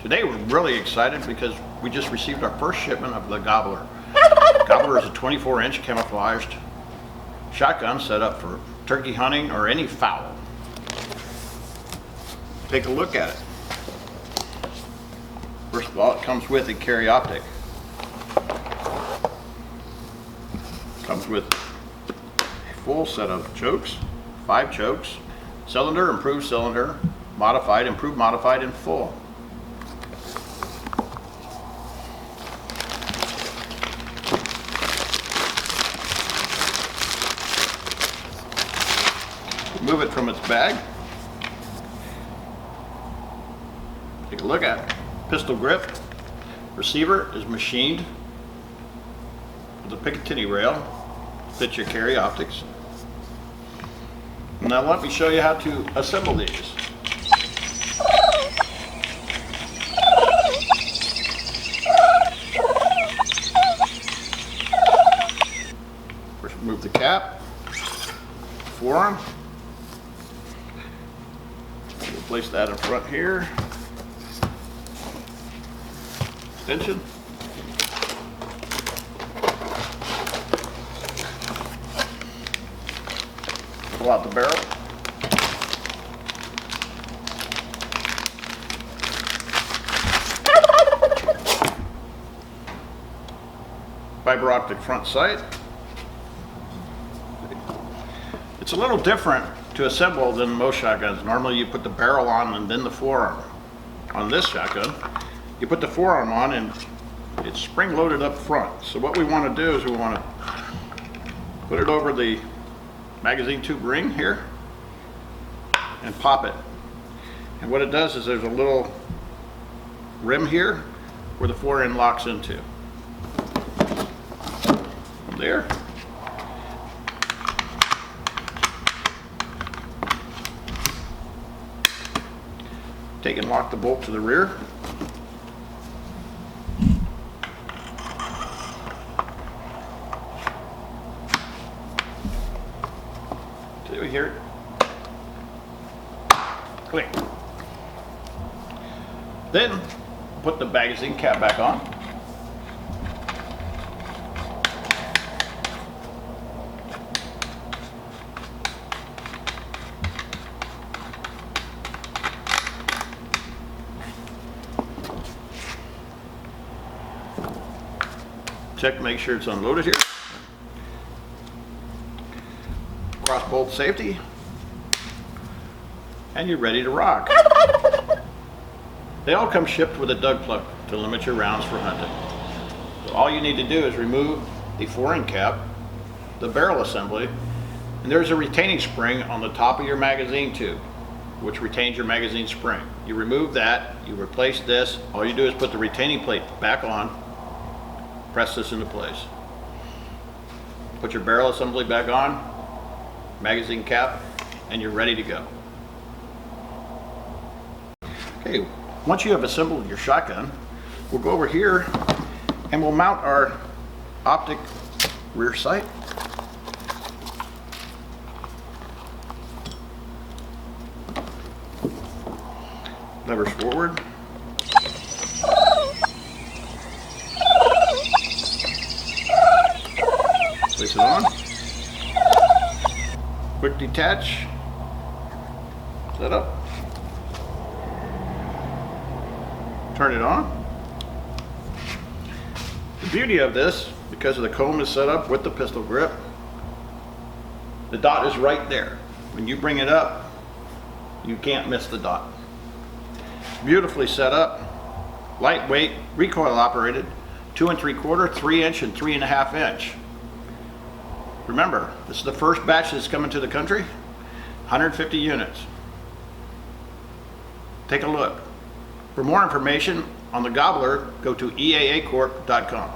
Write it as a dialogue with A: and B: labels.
A: Today we're really excited because we just received our first shipment of the Gobbler. Gobbler is a 24-inch camouflaged shotgun set up for turkey hunting or any fowl. Take a look at it. First of all, it comes with a carry optic. Comes with a full set of chokes, 5 chokes, cylinder, improved cylinder, modified, improved, modified, and full. Remove it from its bag. Take a look at it. Pistol grip. Receiver is machined with a Picatinny rail. Fits your carry optics. Now let me show you how to assemble these. First remove the cap, forearm. We'll place that in front here. Extension. Pull out the barrel. Fiber optic front sight. It's a little different to assemble than most shotguns. Normally you put the barrel on and then the forearm. On this shotgun, you put the forearm on and it's spring loaded up front. So what we want to do is we want to put it over the magazine tube ring here and pop it. And what it does is there's a little rim here where the forend locks into. From there, take and lock the bolt to the rear. Do we hear it? Click. Then put the magazine cap back on. Check to make sure it's unloaded here. Cross bolt safety. And you're ready to rock. They all come shipped with a dug plug to limit your rounds for hunting. So all you need to do is remove the forend cap, the barrel assembly, and there's a retaining spring on the top of your magazine tube, which retains your magazine spring. You remove that, you replace this, all you do is put the retaining plate back on, press this into place. Put your barrel assembly back on, magazine cap, and you're ready to go. Okay, once you have assembled your shotgun, we'll go over here and we'll mount our optic rear sight. Levers forward. Place it on. Quick detach. Set up. Turn it on. The beauty of this, because of the comb is set up with the pistol grip, the dot is right there. When you bring it up, you can't miss the dot. Beautifully set up, lightweight, recoil operated, 2 3/4, 3 inch, and 3.5 inch. Remember, this is the first batch that's coming to the country, 150 units. Take a look. For more information on the Gobbler, go to EAAcorp.com.